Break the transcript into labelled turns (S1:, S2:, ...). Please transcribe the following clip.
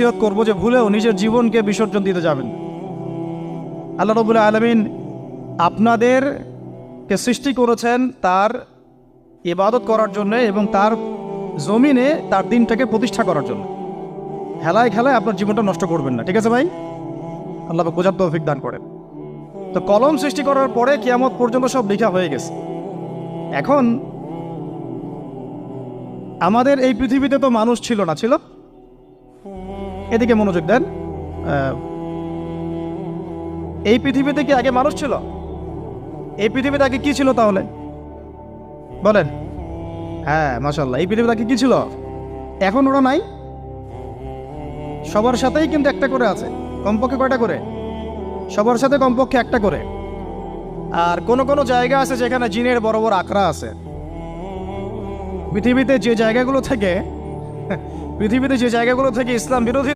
S1: নসিহত করব যে ভুলেও নিজের জীবনকে বিসর্জন দিতে যাবেন। আল্লাহ রাব্বুল আলামিন আপনাদেরকে সৃষ্টি করেছেন তার ইবাদত করার জন্য এবং তার জমিনে তার দিনটাকে প্রতিষ্ঠা করার জন্য। হেলায় খেলায় আপনার জীবনটা নষ্ট করবেন না, ঠিক আছে ভাই? আল্লাহ পাক বোঝার তৌফিক দান করেন। তো কলম সৃষ্টি করার পরে কিয়ামত পর্যন্ত সব লেখা হয়ে গেছে। এখন আমাদের এই পৃথিবীতে তো মানুষ ছিল না, ছিল? এদিকে মনোযোগ দেন। এই পৃথিবীতে কি আগে মানুষ ছিল? এই পৃথিবীতে আগে কি ছিল তাহলে বলেন? হ্যাঁ, মাশাআল্লাহ। এই পৃথিবীতে আগে কি ছিল? এখন ওরা নাই? সবার সাথেই কিন্তু একটা করে আছে। কমপক্ষে কয়টা করে? সবার সাথে কমপক্ষে একটা করে। আর কোন কোন জায়গা আছে যেখানে জিনের বড় বড় আখড়া আছে। পৃথিবীতে যে জায়গাগুলো থেকে ইসলাম বিরোধী